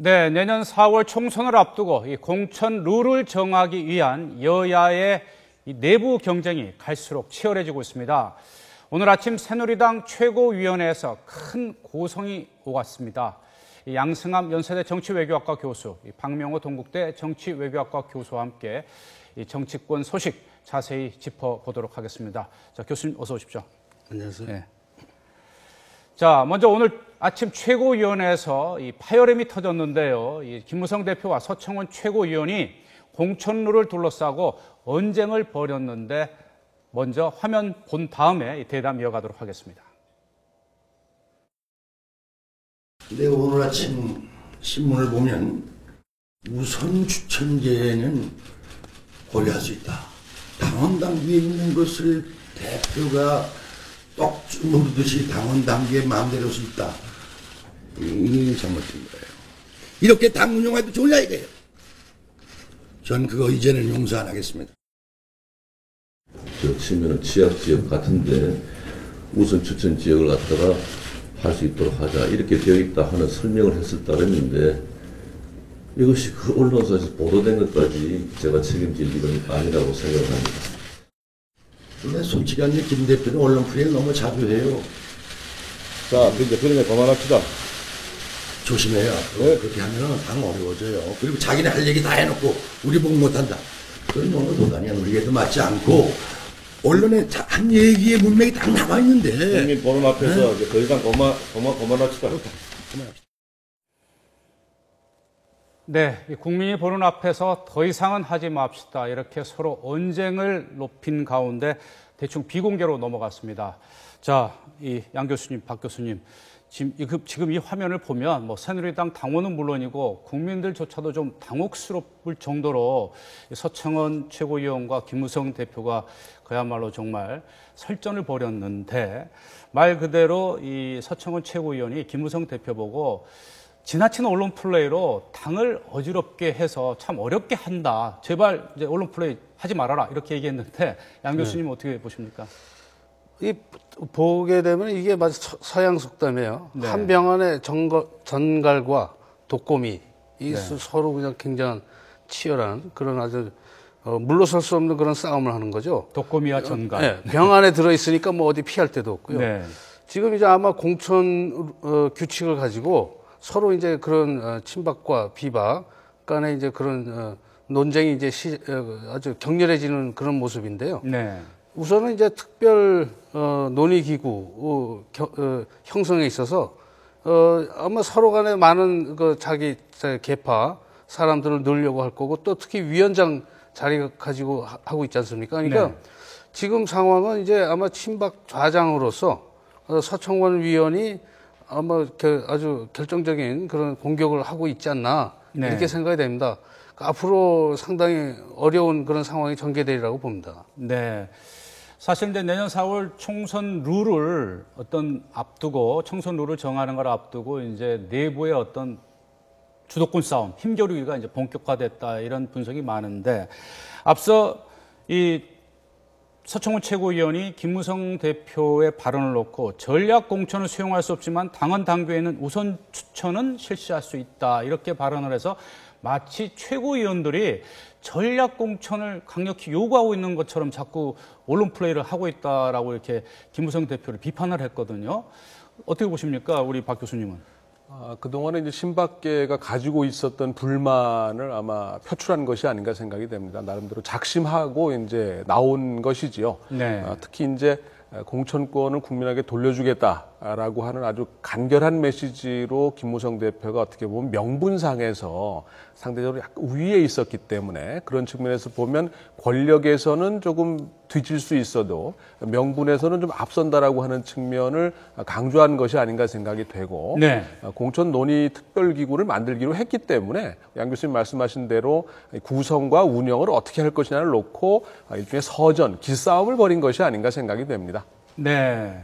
네, 내년 4월 총선을 앞두고 이 공천 룰을 정하기 위한 여야의 이 내부 경쟁이 갈수록 치열해지고 있습니다. 오늘 아침 새누리당 최고위원회에서 큰 고성이 오갔습니다. 양승암 연세대 정치외교학과 교수, 박명호 동국대 정치외교학과 교수와 함께 이 정치권 소식 자세히 짚어보도록 하겠습니다. 자, 교수님 어서 오십시오. 안녕하세요. 네. 자, 먼저 오늘 아침 최고위원회에서 이 파열음이 터졌는데요. 이 김무성 대표와 서청원 최고위원이 공천룰을 둘러싸고 언쟁을 벌였는데 먼저 화면 본 다음에 대담 이어가도록 하겠습니다. 네, 오늘 아침 신문을 보면 우선 추천제는 고려할 수 있다. 당원 단계에 있는 것을 대표가 떡 누르듯이 당원 단계에 마음대로 할 수 있다. 이게 잘못된 거예요. 이렇게 당 운영해도 좋냐 이거예요. 전 그거 이제는 용서 안 하겠습니다. 저 치면은 취약지역 같은데 우선 추천 지역을 갖다가 할 수 있도록 하자 이렇게 되어 있다 하는 설명을 했을 따름인데 이것이 그 언론사에서 보도된 것까지 제가 책임질 일은 아니라고 생각합니다. 근데 솔직히 김 대표는 언론 플레이를 너무 자주 해요. 자, 이제 그러면 그만합시다. 조심해요. 네. 그렇게 하면 당 어려워져요. 그리고 자기네 할 얘기 다 해놓고 우리 보고 못한다. 그건 너무 도단이야. 우리에도 맞지 않고 언론에 한 얘기의 문맥이 딱 남아있는데. 국민 보는 앞에서 이제 더 이상 그만합시다. 네, 국민이 보는 앞에서 더 이상은 하지 맙시다. 이렇게 서로 언쟁을 높인 가운데 대충 비공개로 넘어갔습니다. 자, 이 양 교수님, 박 교수님, 지금 이 화면을 보면 뭐 새누리당 당원은 물론이고 국민들조차도 좀 당혹스러울 정도로 서청원 최고위원과 김무성 대표가 그야말로 정말 설전을 벌였는데 말 그대로 이 서청원 최고위원이 김무성 대표 보고 지나친 언론 플레이로 당을 어지럽게 해서 참 어렵게 한다. 제발 이제 언론 플레이 하지 말아라. 이렇게 얘기했는데 양 교수님 어떻게 보십니까? 보게 되면 이게 마치 서양 속담이에요. 네. 한 병안에 전갈과 독고미 이 네. 서로 그냥 굉장히 치열한 그런 아주 물러설 수 없는 그런 싸움을 하는 거죠. 독고미와 전갈. 네, 병 안에 들어 있으니까 뭐 어디 피할 데도 없고요. 네. 지금 이제 아마 공천 규칙을 가지고 서로 이제 그런 친박과 비박 간에 이제 그런 논쟁이 이제 아주 격렬해지는 그런 모습인데요. 네. 우선은 이제 특별 논의기구 형성에 있어서 아마 서로 간에 많은 자기 계파 사람들을 넣으려고 할 거고 또 특히 위원장 자리 가지고 하고 있지 않습니까? 그러니까 네. 지금 상황은 이제 아마 친박 좌장으로서 서청원 위원이 아마 아주 결정적인 그런 공격을 하고 있지 않나 네. 이렇게 생각이 됩니다. 앞으로 상당히 어려운 그런 상황이 전개되리라고 봅니다. 네. 사실 이제 내년 4월 총선 룰을 앞두고 총선 룰을 정하는 걸 앞두고 이제 내부의 어떤 주도권 싸움, 힘겨루기가 이제 본격화됐다 이런 분석이 많은데 앞서 이 서청원 최고위원이 김무성 대표의 발언을 놓고 전략 공천을 수용할 수 없지만 당원 당규에는 우선 추천은 실시할 수 있다 이렇게 발언을 해서 마치 최고위원들이 전략 공천을 강력히 요구하고 있는 것처럼 자꾸 언론 플레이를 하고 있다라고 이렇게 김무성 대표를 비판을 했거든요. 어떻게 보십니까, 우리 박 교수님은? 그동안에 이제 신박계가 가지고 있었던 불만을 아마 표출한 것이 아닌가 생각이 됩니다. 나름대로 작심하고 이제 나온 것이지요. 네. 특히 이제 공천권을 국민에게 돌려주겠다라고 하는 아주 간결한 메시지로 김무성 대표가 어떻게 보면 명분상에서 상대적으로 약간 우위에 있었기 때문에 그런 측면에서 보면 권력에서는 조금 뒤질 수 있어도 명분에서는 좀 앞선다라고 하는 측면을 강조한 것이 아닌가 생각이 되고 네. 공천 논의 특별기구를 만들기로 했기 때문에 양 교수님 말씀하신 대로 구성과 운영을 어떻게 할 것이냐를 놓고 일종의 서전, 기싸움을 벌인 것이 아닌가 생각이 됩니다. 네.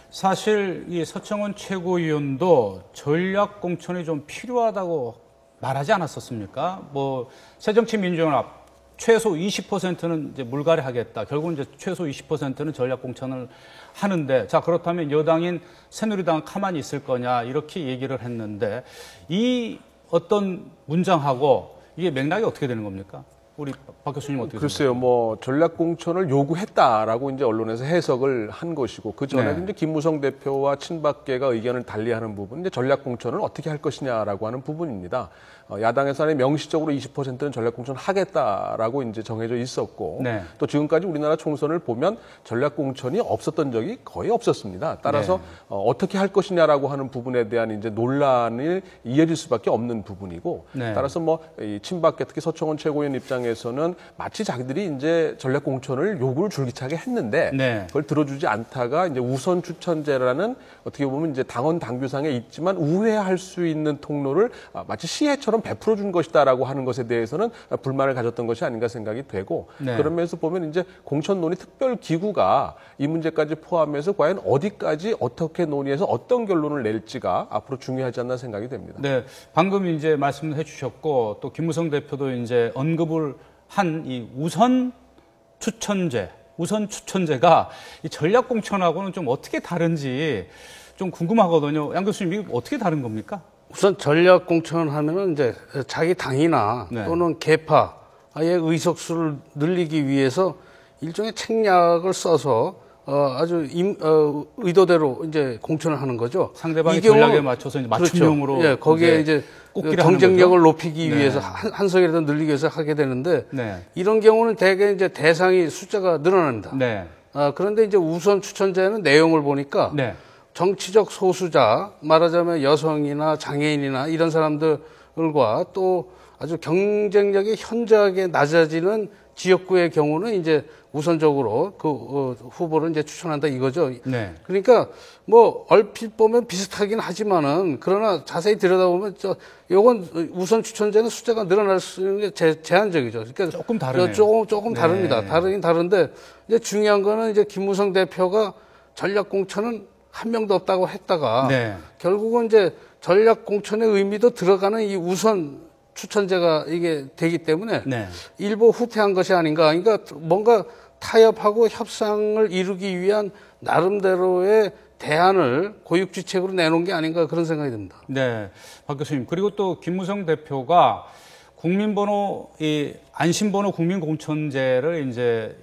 사실 이 서청원 최고위원도 전략 공천이 좀 필요하다고 말하지 않았었습니까? 뭐 새정치민주연합 최소 20%는 이제 물갈이하겠다. 결국은 이제 최소 20%는 전략 공천을 하는데, 자 그렇다면 여당인 새누리당은 가만히 있을 거냐 이렇게 얘기를 했는데 이 어떤 문장하고 이게 맥락이 어떻게 되는 겁니까? 우리 박 교수님 어떻게 글쎄요, 뭐 전략 공천을 요구했다라고 이제 언론에서 해석을 한 것이고 그 전에 네. 이제 김무성 대표와 친박계가 의견을 달리하는 부분, 이제 전략 공천을 어떻게 할 것이냐라고 하는 부분입니다. 야당에서는 명시적으로 20%는 전략 공천을 하겠다라고 이제 정해져 있었고 네. 또 지금까지 우리나라 총선을 보면 전략 공천이 없었던 적이 거의 없었습니다. 따라서 네. 어떻게 할 것이냐라고 하는 부분에 대한 이제 논란이 이어질 수밖에 없는 부분이고 네. 따라서 뭐 이 친박계 특히 서청원 최고위원 입장에서는 마치 자기들이 이제 전략 공천을 요구를 줄기차게 했는데 네. 그걸 들어주지 않다가 이제 우선 추천제라는 어떻게 보면 이제 당원 당규상에 있지만 우회할 수 있는 통로를 마치 시혜처럼 베풀어 준 것이다라고 하는 것에 대해서는 불만을 가졌던 것이 아닌가 생각이 되고 네. 그런 면에서 보면 이제 공천 논의 특별 기구가 이 문제까지 포함해서 과연 어디까지 어떻게 논의해서 어떤 결론을 낼지가 앞으로 중요하지 않나 생각이 됩니다. 네, 방금 이제 말씀해 주셨고 또 김무성 대표도 이제 언급을 한 이 우선 추천제가 이 전략 공천하고는 좀 어떻게 다른지 좀 궁금하거든요. 양 교수님 이게 어떻게 다른 겁니까? 우선 전략 공천하면은 이제 자기 당이나 네. 또는 계파의 의석수를 늘리기 위해서 일종의 책략을 써서 아주 의도대로 이제 공천을 하는 거죠. 상대방의 이 경우- 전략에 맞춰서 이제 맞춤형으로 그렇죠. 예, 거기에 이제 꽂기를 하는 경쟁력을 거죠? 높이기 네. 위해서 한 석이라도 늘리기 위해서 하게 되는데 네. 이런 경우는 대개 이제 대상이 숫자가 늘어납니다. 네. 그런데 이제 우선 추천제는 내용을 보니까 네. 정치적 소수자, 말하자면 여성이나 장애인이나 이런 사람들과 또 아주 경쟁력이 현저하게 낮아지는 지역구의 경우는 이제 우선적으로 그 후보를 이제 추천한다 이거죠. 네. 그러니까 뭐 얼핏 보면 비슷하긴 하지만은 그러나 자세히 들여다보면 요건 우선 추천제는 숫자가 늘어날 수 있는 게 제한적이죠. 그러니까 조금 다르네요. 조금 네. 다릅니다. 다르긴 다른데 이제 중요한 거는 이제 김무성 대표가 전략 공천은 한 명도 없다고 했다가 네. 결국은 이제 전략 공천의 의미도 들어가는 이 우선 추천제가 이게 되기 때문에 네. 일부 후퇴한 것이 아닌가. 그러니까 뭔가 타협하고 협상을 이루기 위한 나름대로의 대안을 고육지책으로 내놓은 게 아닌가 그런 생각이 듭니다. 네. 박 교수님. 그리고 또 김무성 대표가 국민번호, 이 안심번호 국민공천제를 이제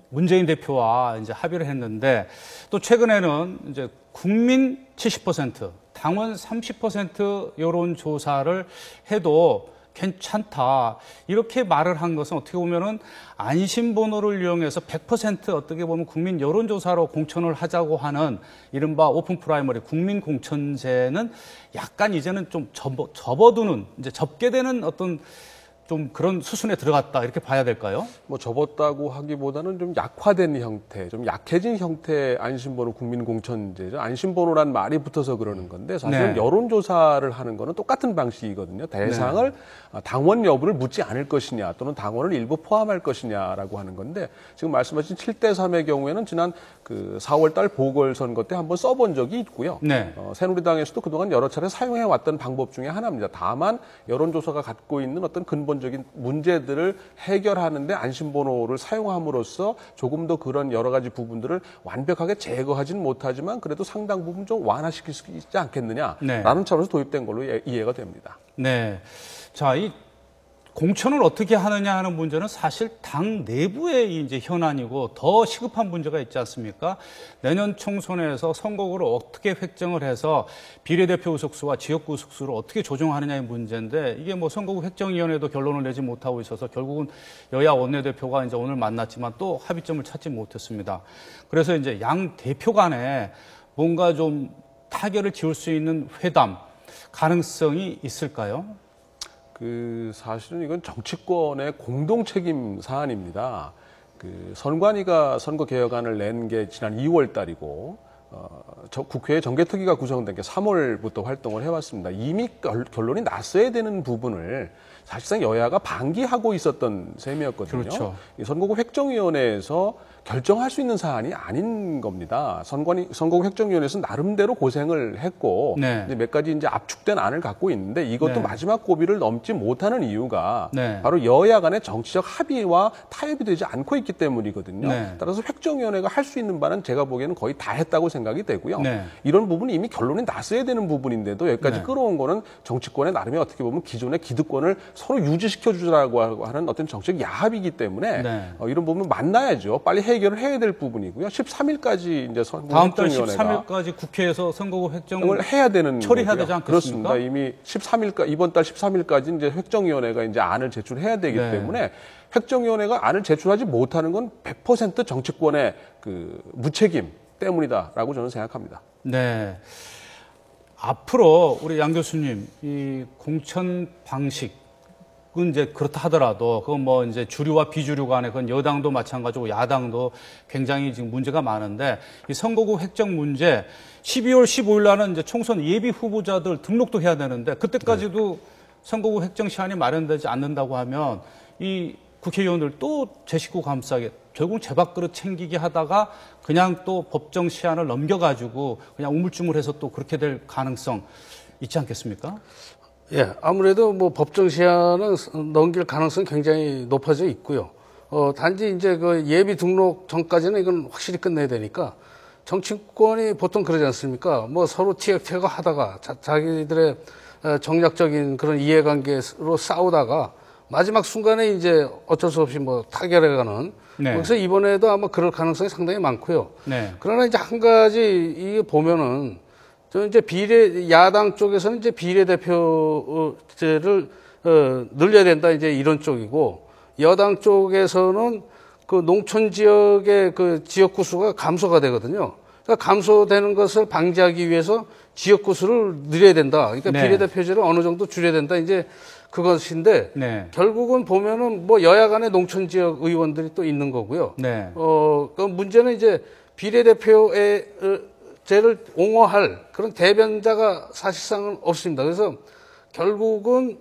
문재인 대표와 이제 합의를 했는데 또 최근에는 이제 국민 70%, 당원 30% 여론조사를 해도 괜찮다. 이렇게 말을 한 것은 어떻게 보면은 안심번호를 이용해서 100% 어떻게 보면 국민 여론조사로 공천을 하자고 하는 이른바 오픈 프라이머리 국민 공천제는 약간 이제는 좀 접어두는, 이제 접게 되는 어떤 좀 그런 수순에 들어갔다. 이렇게 봐야 될까요? 뭐 접었다고 하기보다는 좀 약화된 형태, 좀 약해진 형태의 안심번호 국민공천제죠. 안심번호란 말이 붙어서 그러는 건데 사실은 네. 여론조사를 하는 거는 똑같은 방식이거든요. 대상을 당원 여부를 묻지 않을 것이냐 또는 당원을 일부 포함할 것이냐라고 하는 건데 지금 말씀하신 7대3의 경우에는 지난 그 4월 달 보궐선거 때 한번 써본 적이 있고요. 네. 새누리당에서도 그동안 여러 차례 사용해왔던 방법 중에 하나입니다. 다만 여론조사가 갖고 있는 어떤 근본적인 문제들을 해결하는데 안심번호를 사용함으로써 조금 더 그런 여러 가지 부분들을 완벽하게 제거하지는 못하지만 그래도 상당 부분 좀 완화시킬 수 있지 않겠느냐라는 네. 차원에서 도입된 걸로 이해가 됩니다. 네. 자, 이 공천을 어떻게 하느냐 하는 문제는 사실 당 내부의 이제 현안이고 더 시급한 문제가 있지 않습니까? 내년 총선에서 선거구를 어떻게 획정을 해서 비례대표 의석수와 지역구 의석수를 어떻게 조정하느냐의 문제인데 이게 뭐 선거구 획정위원회도 결론을 내지 못하고 있어서 결국은 여야 원내대표가 이제 오늘 만났지만 또 합의점을 찾지 못했습니다. 그래서 이제 양 대표 간에 뭔가 좀 타결을 지을 수 있는 회담 가능성이 있을까요? 사실은 이건 정치권의 공동 책임 사안입니다. 선관위가 선거 개혁안을 낸 게 지난 2월 달이고, 국회에 정개특위가 구성된 게 3월부터 활동을 해왔습니다. 이미 결론이 났어야 되는 부분을 사실상 여야가 방기하고 있었던 셈이었거든요. 그렇죠. 이 선거구 획정위원회에서 결정할 수 있는 사안이 아닌 겁니다. 선거국 획정위원회에서 나름대로 고생을 했고 네. 이제 몇 가지 이제 압축된 안을 갖고 있는데 이것도 네. 마지막 고비를 넘지 못하는 이유가 네. 바로 여야 간의 정치적 합의와 타협이 되지 않고 있기 때문이거든요. 네. 따라서 획정위원회가 할 수 있는 바는 제가 보기에는 거의 다 했다고 생각이 되고요. 네. 이런 부분이 이미 결론이 났어야 되는 부분인데도 여기까지 네. 끌어온 거는 정치권의 나름의 어떻게 보면 기존의 기득권을 서로 유지시켜주라고 하는 어떤 정책 야합이기 때문에 네. 이런 부분 만나야죠. 빨리 해결을 해야 될 부분이고요. 13일까지 이제 다음 달 획정위원회가 13일까지 국회에서 선거구 획정을 을 해야 되는 처리해야 거고요. 되지 않겠습니까? 그렇습니다. 이미 13일까 이번 달 13일까지 이제 획정위원회가 이제 안을 제출해야 되기 네. 때문에 획정위원회가 안을 제출하지 못하는 건 100% 정치권의 그 무책임 때문이다라고 저는 생각합니다. 네. 앞으로 우리 양 교수님 이 공천 방식은 이제 그렇다 하더라도 그건 뭐 이제 주류와 비주류 간에 그건 여당도 마찬가지고 야당도 굉장히 지금 문제가 많은데 이 선거구 획정 문제 12월 15일 날은 이제 총선 예비 후보자들 등록도 해야 되는데 그때까지도 선거구 획정 시한이 마련되지 않는다고 하면 이 국회의원들 또 제 식구 감싸게 결국 제 밥그릇 챙기게 하다가 그냥 또 법정 시한을 넘겨가지고 그냥 우물쭈물해서 또 그렇게 될 가능성 있지 않겠습니까? 예, 아무래도 뭐 법정 시한은 넘길 가능성이 굉장히 높아져 있고요. 단지 이제 그 예비 등록 전까지는 이건 확실히 끝내야 되니까 정치권이 보통 그러지 않습니까? 뭐 서로 티격태격 하다가 자기들의 정략적인 그런 이해관계로 싸우다가 마지막 순간에 이제 어쩔 수 없이 뭐 타결해가는. 네. 그래서 이번에도 아마 그럴 가능성이 상당히 많고요. 네. 그러나 이제 한 가지 이게 보면은 저 이제 야당 쪽에서는 이제 비례대표제를 늘려야 된다 이제 이런 쪽이고 여당 쪽에서는 그 농촌 지역의 그 지역구 수가 감소가 되거든요. 그러니까 감소되는 것을 방지하기 위해서 지역구 수를 늘려야 된다. 그러니까 네. 비례대표제를 어느 정도 줄여야 된다. 이제 그것인데 네. 결국은 보면은 뭐 여야 간의 농촌 지역 의원들이 또 있는 거고요. 네. 그 문제는 이제 비례대표제를 옹호할 그런 대변자가 사실상은 없습니다. 그래서 결국은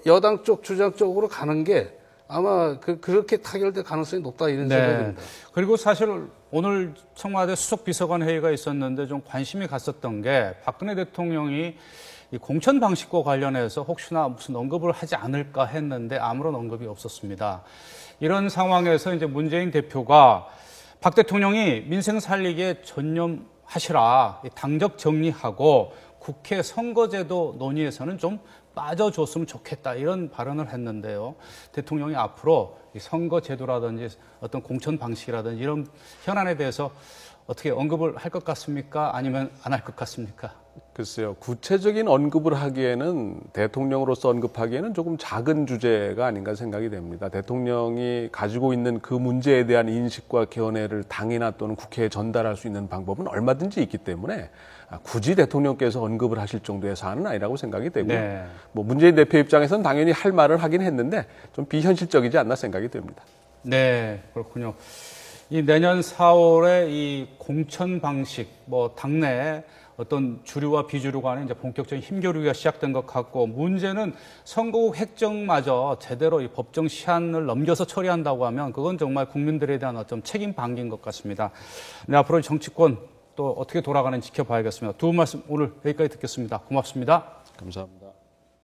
여당 쪽 주장 쪽으로 가는 게 아마 그렇게 타결될 가능성이 높다 이런 생각이 듭니다. 그리고 사실 오늘 청와대 수석비서관 회의가 있었는데 좀 관심이 갔었던 게 박근혜 대통령이 이 공천 방식과 관련해서 혹시나 무슨 언급을 하지 않을까 했는데 아무런 언급이 없었습니다. 이런 상황에서 이제 문재인 대표가 박 대통령이 민생 살리기에 전념하시라, 당적 정리하고 국회 선거제도 논의에서는 좀 빠져줬으면 좋겠다 이런 발언을 했는데요. 대통령이 앞으로 이 선거제도라든지 어떤 공천 방식이라든지 이런 현안에 대해서 어떻게 언급을 할 것 같습니까? 아니면 안 할 것 같습니까? 글쎄요. 구체적인 언급을 하기에는 대통령으로서 언급하기에는 조금 작은 주제가 아닌가 생각이 됩니다. 대통령이 가지고 있는 그 문제에 대한 인식과 견해를 당이나 또는 국회에 전달할 수 있는 방법은 얼마든지 있기 때문에 굳이 대통령께서 언급을 하실 정도의 사안은 아니라고 생각이 되고요. 네. 뭐 문재인 대표 입장에서는 당연히 할 말을 하긴 했는데 좀 비현실적이지 않나 생각이 됩니다. 네, 그렇군요. 이 내년 4월에 이 공천 방식, 뭐 당내 어떤 주류와 비주류 간에 이제 본격적인 힘겨루기가 시작된 것 같고 문제는 선거국 획정마저 제대로 이 법정 시한을 넘겨서 처리한다고 하면 그건 정말 국민들에 대한 어떤 책임 방기인 것 같습니다. 네, 앞으로 정치권 또 어떻게 돌아가는지 지켜봐야겠습니다. 두 분 말씀 오늘 여기까지 듣겠습니다. 고맙습니다. 감사합니다.